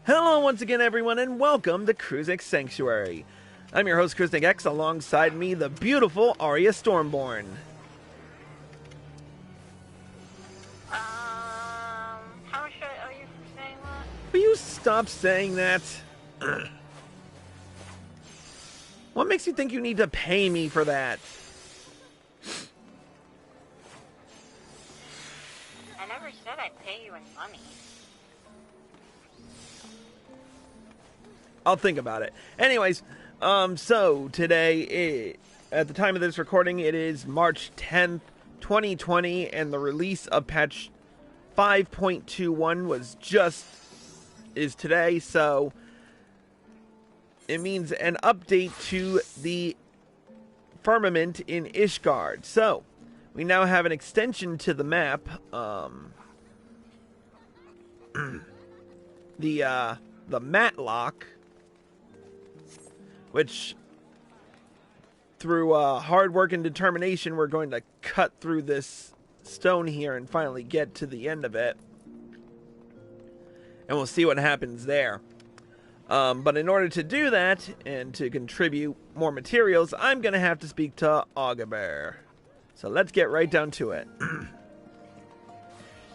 Hello once again, everyone, and welcome to Cruisix Sanctuary. I'm your host, Cruisix X, alongside me, the beautiful Aria Stormborn. How much should I owe you for saying that? Will you stop saying that? What makes you think you need to pay me for that? I never said I'd pay you in money. I'll think about it. Anyways, so today, at the time of this recording, it is March 10th, 2020, and the release of patch 5.21 is today, so it means an update to the firmament in Ishgard. So, we now have an extension to the map, the Matlock, which, through hard work and determination, we're going to cut through this stone here and finally get to the end of it. And we'll see what happens there. But in order to do that, and to contribute more materials, I'm going to have to speak to Augabear. So let's get right down to it.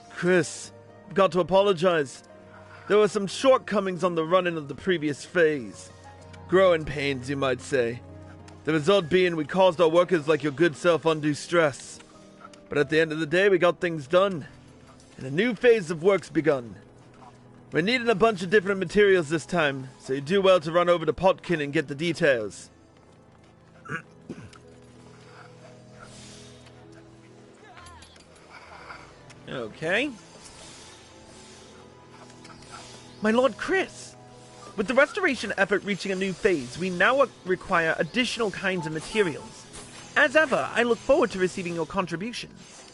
Chris, got to apologize. There were some shortcomings on the run-in of the previous phase. Growing pains, you might say. The result being we caused our workers like your good self undue stress. But at the end of the day, we got things done. And a new phase of work's begun. We're needing a bunch of different materials this time, so you do well to run over to Potkin and get the details. Okay. My Lord Chris! With the restoration effort reaching a new phase, we now require additional kinds of materials. As ever, I look forward to receiving your contributions.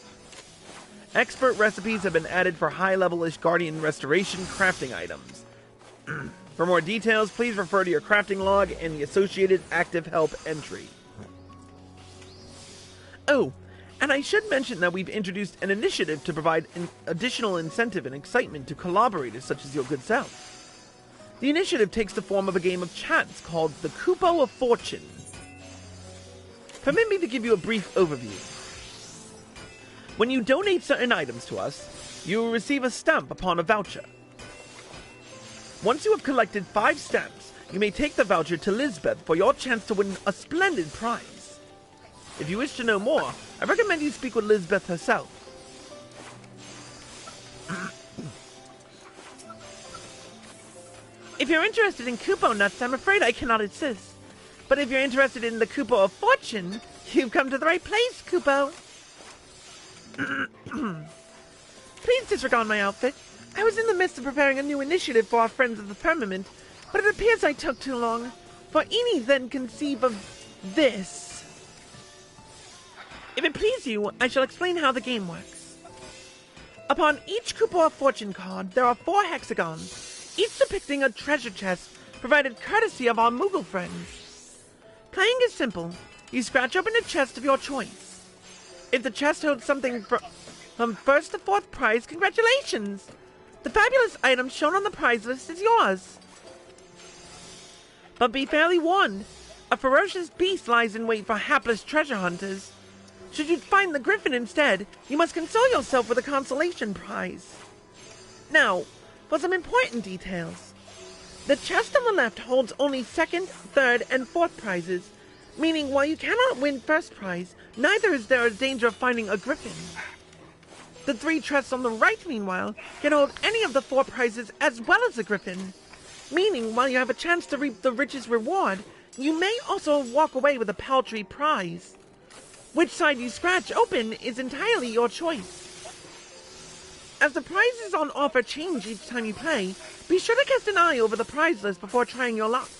Expert recipes have been added for high-level Ishgardian restoration crafting items. For more details, please refer to your crafting log and the associated active help entry. Oh, and I should mention that we've introduced an initiative to provide an additional incentive and excitement to collaborators such as your good self. The initiative takes the form of a game of chance called the Kupo of Fortune. Permit me to give you a brief overview. When you donate certain items to us, you will receive a stamp upon a voucher. Once you have collected 5 stamps, you may take the voucher to Lisbeth for your chance to win a splendid prize. If you wish to know more, I recommend you speak with Lisbeth herself. If you're interested in Kupo nuts, I'm afraid I cannot assist. But if you're interested in the Kupo of Fortune, you've come to the right place, Kupo. Please disregard my outfit. I was in the midst of preparing a new initiative for our friends of the firmament, but it appears I took too long. For Eni then conceive of this. If it please you, I shall explain how the game works. Upon each Kupo of Fortune card, there are 4 hexagons, each depicting a treasure chest provided courtesy of our Moogle friends. Playing is simple. You scratch open a chest of your choice. If the chest holds something from first to 4th prize, congratulations! The fabulous item shown on the prize list is yours. But be fairly warned, a ferocious beast lies in wait for hapless treasure hunters. Should you find the griffin instead, you must console yourself with a consolation prize. Now, for some important details. The chest on the left holds only 2nd, 3rd, and 4th prizes, meaning while you cannot win 1st prize, neither is there a danger of finding a griffin. The 3 chests on the right, meanwhile, can hold any of the 4 prizes as well as a griffin, meaning while you have a chance to reap the richest reward, you may also walk away with a paltry prize. Which side you scratch open is entirely your choice. As the prizes on offer change each time you play, be sure to cast an eye over the prize list before trying your luck.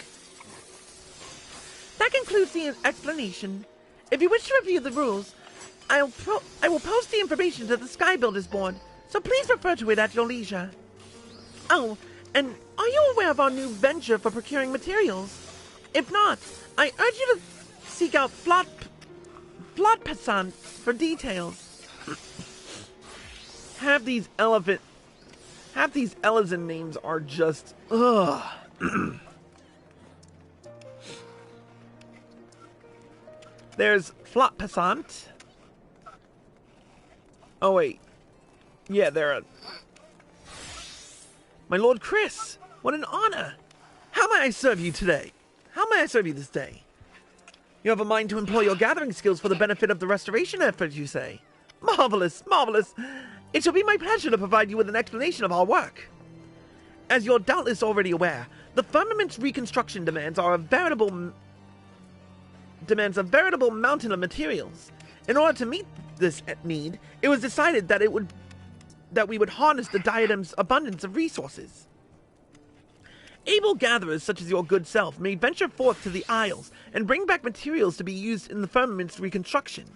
That concludes the explanation. If you wish to review the rules, I will post the information to the Sky Builders board, so please refer to it at your leisure. Oh, and are you aware of our new venture for procuring materials? If not, I urge you to seek out Flotpassant for details. Have these Half these Ellison names are just... ugh. There's Flop Passant. Oh, wait. Yeah, there are... My Lord Chris, what an honor. How may I serve you today? How may I serve you this day? You have a mind to employ your gathering skills for the benefit of the restoration effort, you say? Marvelous, marvelous. It shall be my pleasure to provide you with an explanation of our work. As you're doubtless already aware, the firmament's reconstruction demands a veritable mountain of materials. In order to meet this need, it was decided that we would harness the diadem's abundance of resources. Able gatherers such as your good self may venture forth to the Isles and bring back materials to be used in the firmament's reconstruction.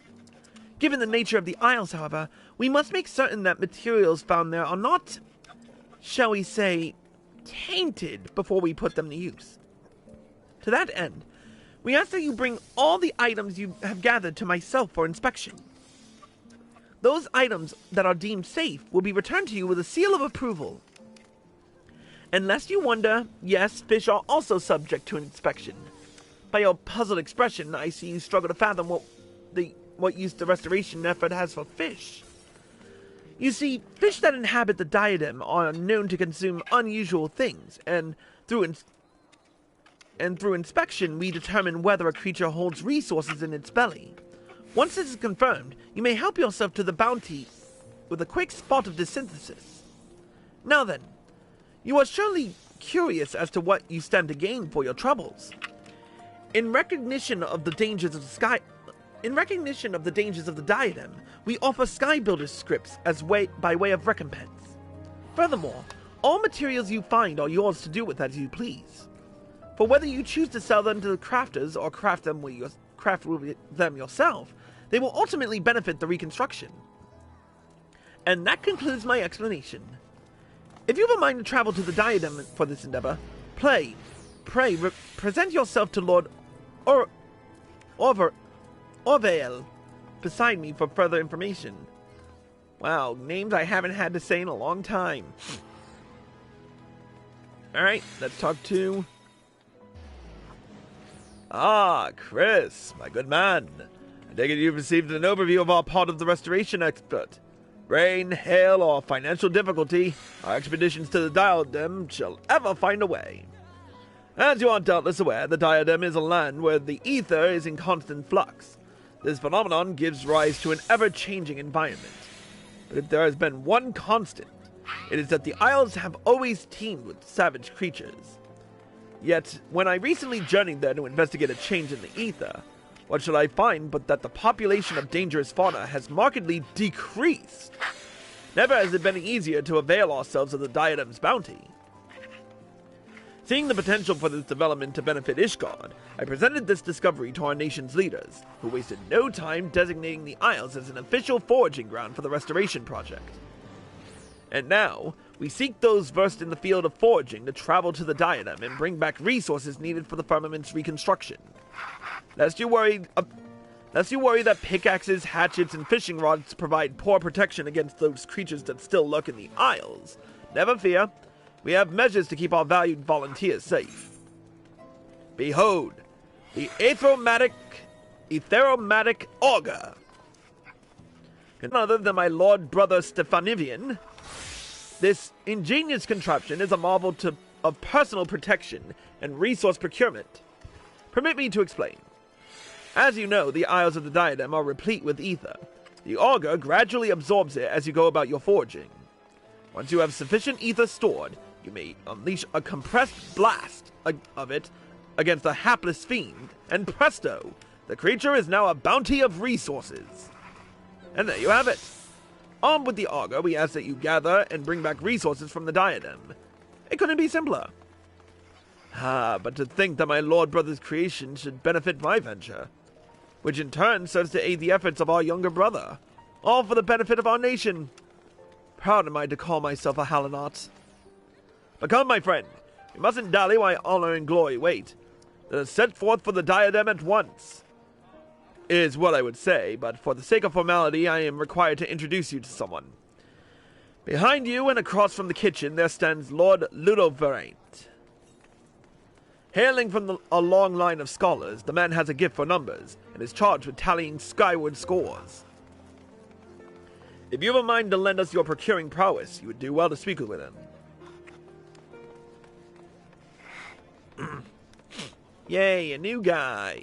Given the nature of the Isles, however, we must make certain that materials found there are not, shall we say, tainted before we put them to use. To that end, we ask that you bring all the items you have gathered to myself for inspection. Those items that are deemed safe will be returned to you with a seal of approval. And lest you wonder, yes, fish are also subject to inspection. By your puzzled expression, I see you struggle to fathom what use the restoration effort has for fish. You see, fish that inhabit the diadem are known to consume unusual things, and through inspection we determine whether a creature holds resources in its belly. Once this is confirmed, you may help yourself to the bounty with a quick spot of dysynthesis. Now then, you are surely curious as to what you stand to gain for your troubles. In recognition of the dangers of the diadem, we offer Sky Builder scripts by way of recompense. Furthermore, all materials you find are yours to do with as you please. For whether you choose to sell them to the crafters or craft with them yourself, they will ultimately benefit the reconstruction. And that concludes my explanation. If you have a mind to travel to the diadem for this endeavor, pray, present yourself to Lord Orvael beside me for further information. Wow, names I haven't had to say in a long time. Alright, let's talk to... Ah, Chris, my good man. I take it you've received an overview of our part of the restoration expert. Rain, hail, or financial difficulty, our expeditions to the diadem shall ever find a way. As you are doubtless aware, the diadem is a land where the ether is in constant flux. This phenomenon gives rise to an ever-changing environment. But if there has been one constant, it is that the Isles have always teemed with savage creatures. Yet, when I recently journeyed there to investigate a change in the ether, what should I find but that the population of dangerous fauna has markedly decreased? Never has it been easier to avail ourselves of the diadem's bounty. Seeing the potential for this development to benefit Ishgard, I presented this discovery to our nation's leaders, who wasted no time designating the Isles as an official foraging ground for the restoration project. And now, we seek those versed in the field of foraging to travel to the diadem and bring back resources needed for the firmament's reconstruction. Lest you worry that pickaxes, hatchets, and fishing rods provide poor protection against those creatures that still lurk in the Isles, never fear. We have measures to keep our valued volunteers safe. Behold, the Aetheromatic Auger. None other than my lord brother Stefanivian. This ingenious contraption is a marvel of personal protection and resource procurement. Permit me to explain. As you know, the Isles of the Diadem are replete with ether. The auger gradually absorbs it as you go about your foraging. Once you have sufficient ether stored, you may unleash a compressed blast of it against a hapless fiend, and presto, the creature is now a bounty of resources. And there you have it. Armed with the auger, we ask that you gather and bring back resources from the diadem. It couldn't be simpler. But to think that my lord brother's creation should benefit my venture, which in turn serves to aid the efforts of our younger brother, all for the benefit of our nation. Proud am I to call myself a Hallinot. But come, my friend, we mustn't dally while honor and glory wait. Let us set forth for the diadem at once. Is what I would say, but for the sake of formality, I am required to introduce you to someone. Behind you and across from the kitchen there stands Lord Ludoverant. Hailing from a long line of scholars, the man has a gift for numbers and is charged with tallying skyward scores. If you have a mind to lend us your procuring prowess, you would do well to speak with him. Yay, a new guy.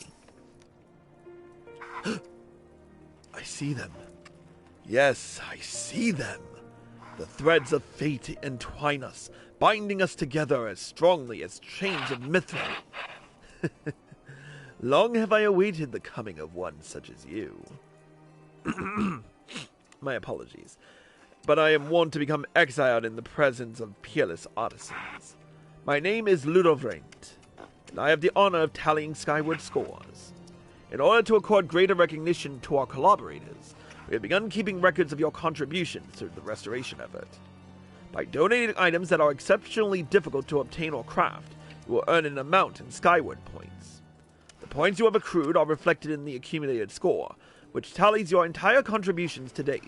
I see them. Yes, I see them. The threads of fate entwine us, binding us together as strongly as chains of mithril. Long have I awaited the coming of one such as you. My apologies, but I am wont to become exiled in the presence of peerless artisans. My name is Ludoverant, and I have the honor of tallying skyward scores. In order to accord greater recognition to our collaborators, we have begun keeping records of your contributions to the restoration effort. By donating items that are exceptionally difficult to obtain or craft, you will earn an amount in skyward points. The points you have accrued are reflected in the accumulated score, which tallies your entire contributions to date,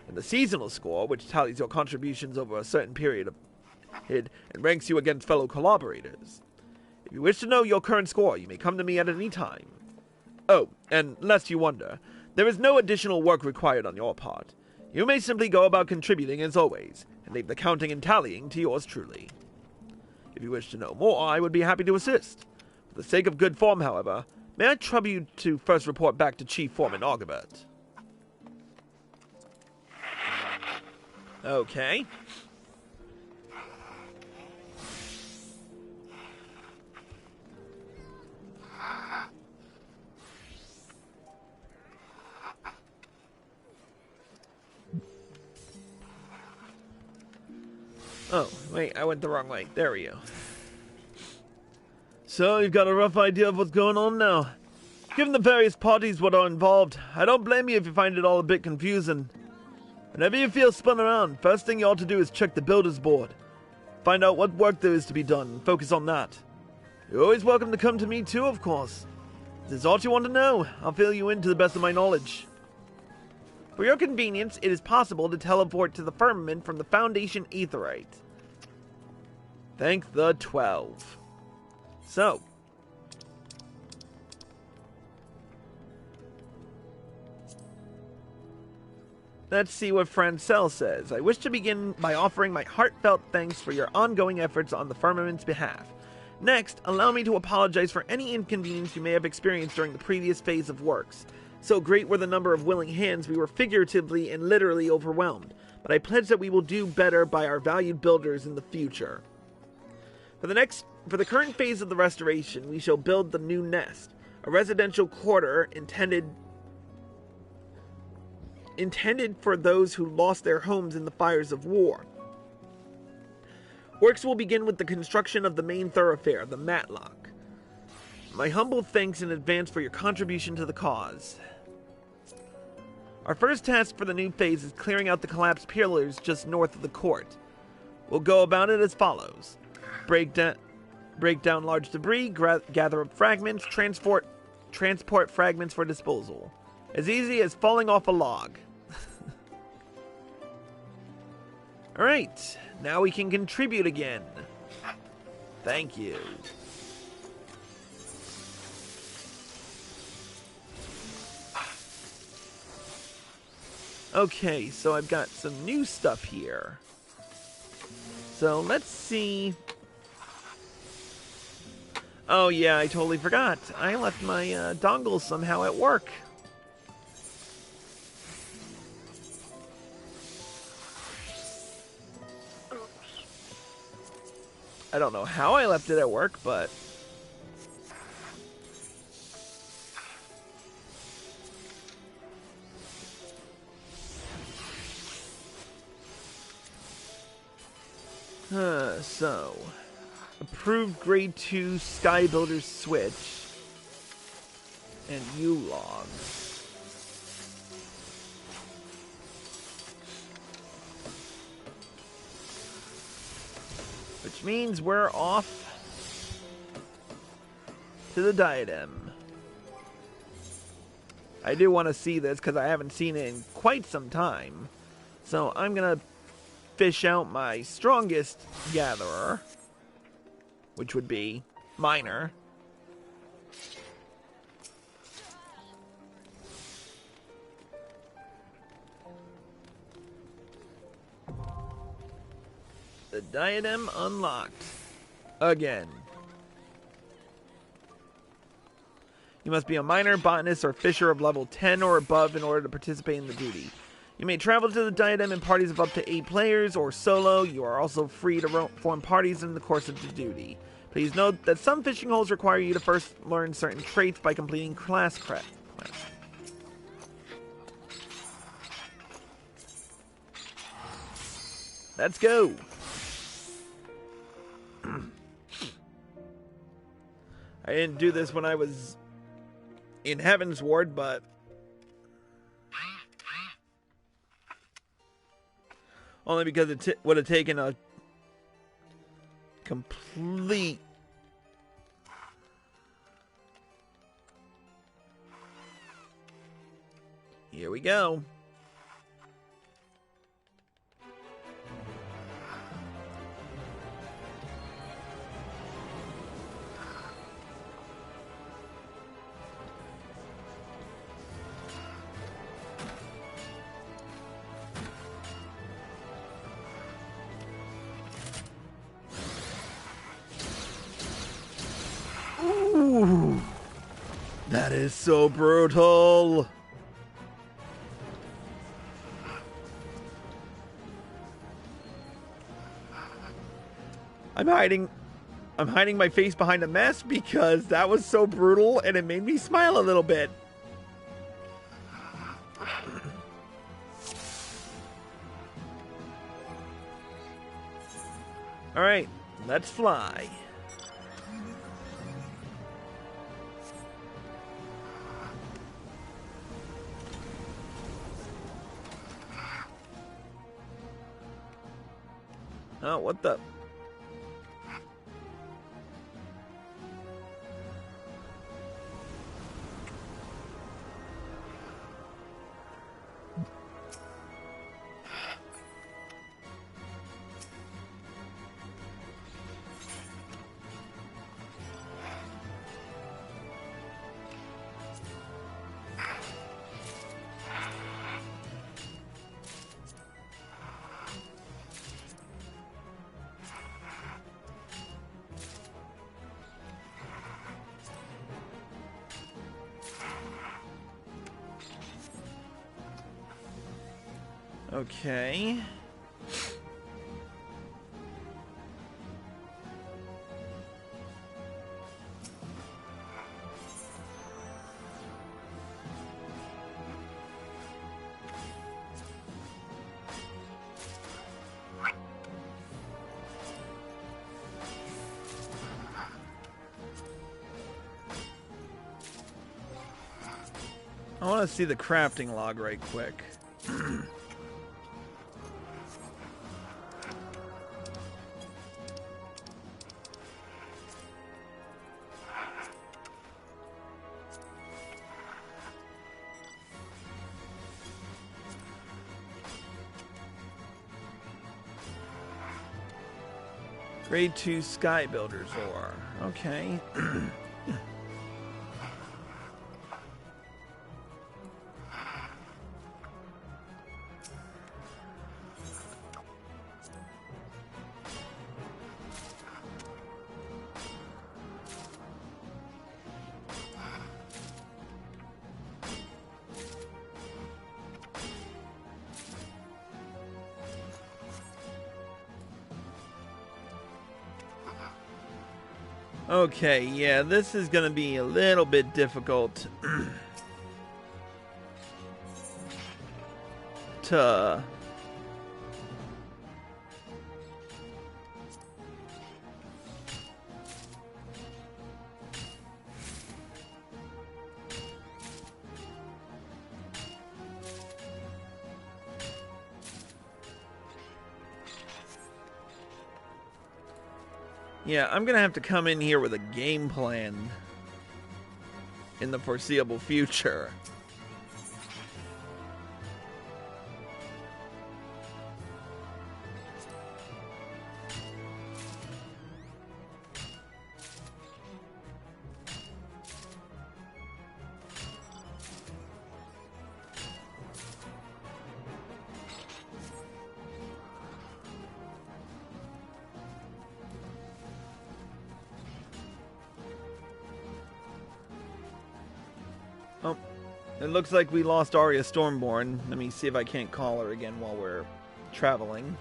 and the seasonal score, which tallies your contributions over a certain period and ranks you against fellow collaborators. If you wish to know your current score, you may come to me at any time. Oh, and lest you wonder, there is no additional work required on your part. You may simply go about contributing as always, and leave the counting and tallying to yours truly. If you wish to know more, I would be happy to assist. For the sake of good form, however, may I trouble you to first report back to Chief Foreman Augabert? Okay. Oh, wait, I went the wrong way. There we go. So, you've got a rough idea of what's going on now. Given the various parties what are involved, I don't blame you if you find it all a bit confusing. Whenever you feel spun around, first thing you ought to do is check the builder's board. Find out what work there is to be done, and focus on that. You're always welcome to come to me too, of course. If this is all you want to know, I'll fill you in to the best of my knowledge. For your convenience, it is possible to teleport to the firmament from the Foundation Aetherite. Thank the 12. So. Let's see what Francel says. I wish to begin by offering my heartfelt thanks for your ongoing efforts on the firmament's behalf. Next, allow me to apologize for any inconvenience you may have experienced during the previous phase of works. So great were the number of willing hands, we were figuratively and literally overwhelmed, but I pledge that we will do better by our valued builders in the future. For the current phase of the restoration, we shall build the new nest, a residential quarter intended for those who lost their homes in the fires of war. Works will begin with the construction of the main thoroughfare, the Matlock. My humble thanks in advance for your contribution to the cause. Our first task for the new phase is clearing out the collapsed pillars just north of the court. We'll go about it as follows. Break down large debris, gather up fragments, transport fragments for disposal. As easy as falling off a log. Alright, now we can contribute again. Thank you. Okay, so I've got some new stuff here. So let's see. Oh yeah, I totally forgot. I left my dongle somehow at work. I don't know how I left it at work, but... so... Approved grade 2 Sky Builder switch. And U-log. Which means we're off to the diadem. I do want to see this because I haven't seen it in quite some time. So I'm going to fish out my strongest gatherer, which would be Miner. The diadem unlocked. Again. You must be a miner, botanist, or fisher of level 10 or above in order to participate in the duty. You may travel to the diadem in parties of up to 8 players or solo. You are also free to form parties in the course of the duty. Please note that some fishing holes require you to first learn certain traits by completing class quests. Let's go! I didn't do this when I was in Heaven's Ward, but only because it would have taken a complete here we go. Ooh, that is so brutal. I'm hiding my face behind a mask because that was so brutal and it made me smile a little bit. All right, let's fly. Oh, what the? Okay. I want to see the crafting log right quick. Grade 2 Sky Builder's ore. Okay. Okay, yeah, this is gonna be a little bit difficult to yeah, I'm gonna have to come in here with a game plan in the foreseeable future. Oh, it looks like we lost Arya Stormborn. Let me see if I can't call her again while we're traveling.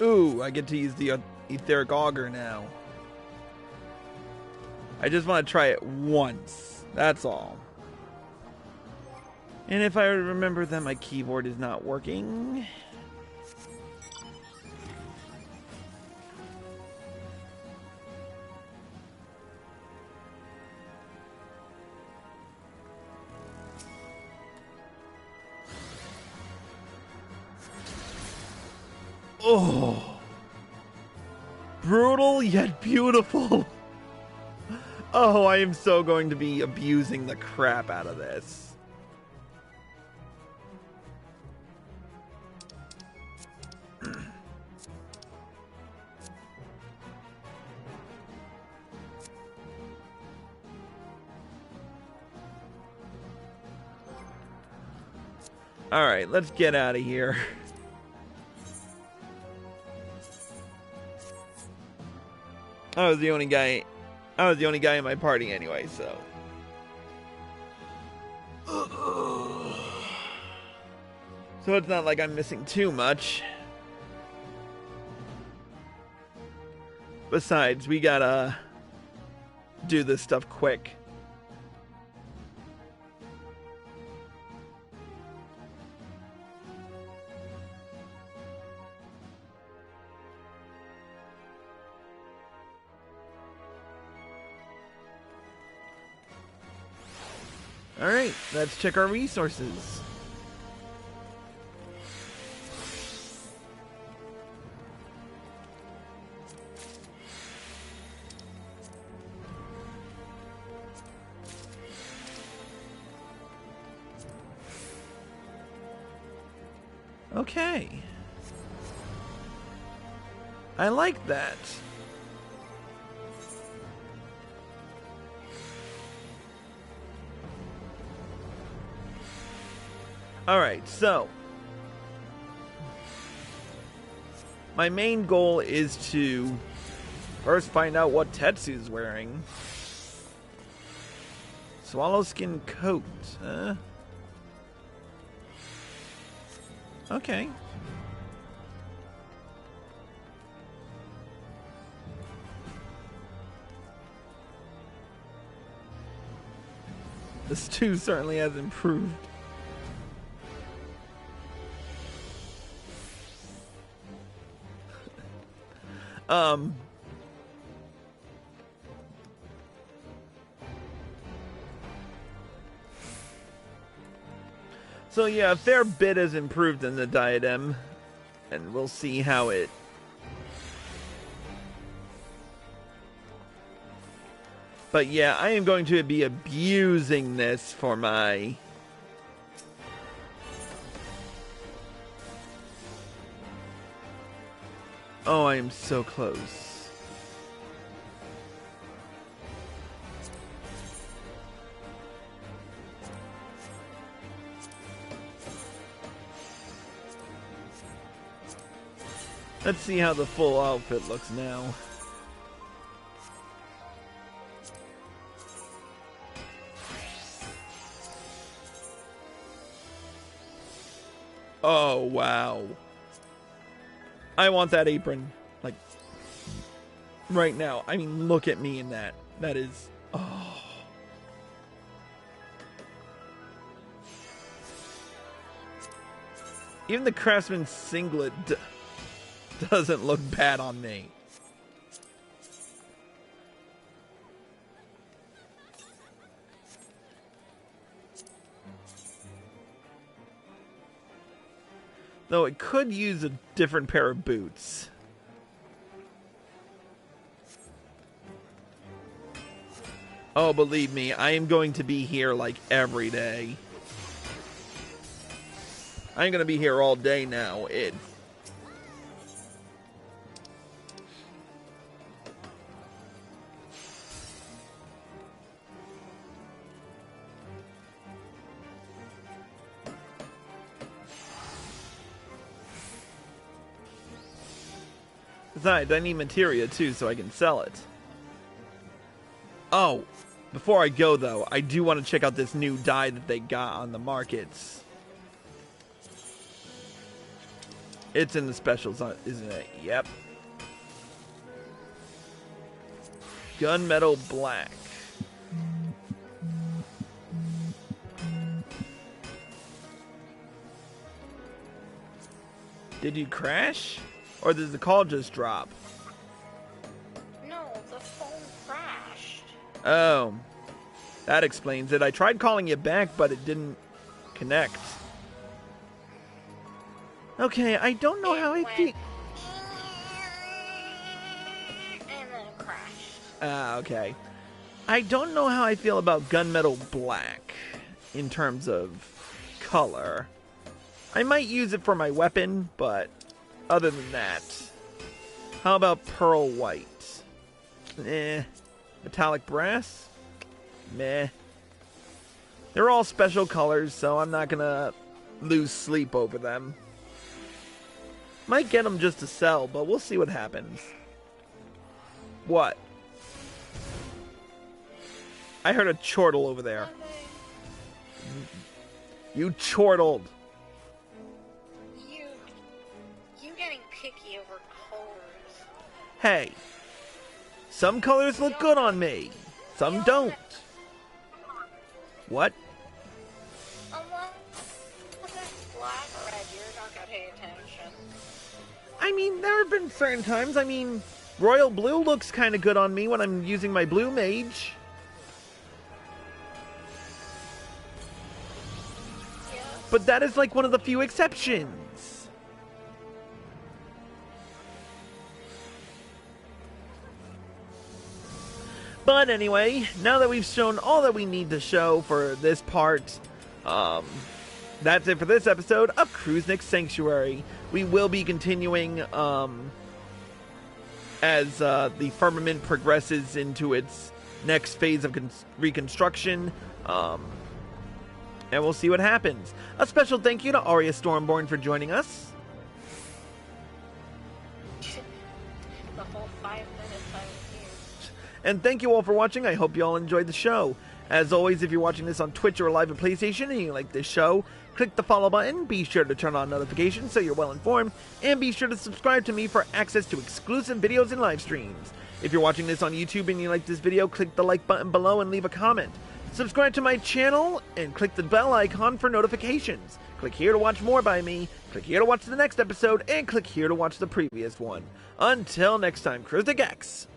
Ooh, I get to use the Etheric Auger now. I just want to try it once. That's all. And if I remember that my keyboard is not working... Oh, brutal yet beautiful. Oh, I am so going to be abusing the crap out of this. All right, let's get out of here. I was the only guy in my party anyway, so. So it's not like I'm missing too much. Besides, we gotta do this stuff quick. Alright, let's check our resources. Okay. I like that. Alright, so my main goal is to first find out what Tetsu's wearing. Swallow skin coat, huh? Okay. The stew certainly has improved. So yeah, a fair bit has improved in the diadem, and we'll see how it... But yeah, I am going to be abusing this for my... Oh, I am so close. Let's see how the full outfit looks now. Oh, wow. I want that apron. Like, right now. I mean, look at me in that. That is... Oh. Even the Craftsman's singlet doesn't look bad on me. Though it could use a different pair of boots. Oh, believe me, I am going to be here like every day. I'm going to be here all day now. Besides, I need materia too so I can sell it. Oh, before I go though, I do want to check out this new dye that they got on the markets. It's in the specials, isn't it? Yep. Gunmetal black. Did you crash? Or did the call just drop? No, the phone crashed. Oh. That explains it. I tried calling you back, but it didn't connect. Okay, I don't know how I feel. And then it crashed. Ah, okay. I don't know how I feel about gunmetal black in terms of color. I might use it for my weapon, but other than that, how about pearl white? Metallic brass? Meh. They're all special colors, so I'm not gonna lose sleep over them. Might get them just to sell, but we'll see what happens. What? I heard a chortle over there. You chortled. You getting picky over colors. Hey, some colors look good on me. Some don't. What? Unless it's black or red, you're not gonna pay attention. I mean, there have been certain times. I mean, royal blue looks kind of good on me when I'm using my blue mage. Yeah. But that is like one of the few exceptions. But anyway, now that we've shown all that we need to show for this part, that's it for this episode of Kruznik's Sanctuary. We will be continuing as the firmament progresses into its next phase of reconstruction, and we'll see what happens. A special thank you to Arya Stormborn for joining us. The whole 5 minutes I was here. And thank you all for watching. I hope you all enjoyed the show. As always, if you're watching this on Twitch or live at PlayStation and you like this show, click the follow button, be sure to turn on notifications so you're well informed, and be sure to subscribe to me for access to exclusive videos and live streams. If you're watching this on YouTube and you like this video, click the like button below and leave a comment. Subscribe to my channel and click the bell icon for notifications. Click here to watch more by me, click here to watch the next episode, and click here to watch the previous one. Until next time, Kruznik X,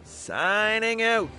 signing out.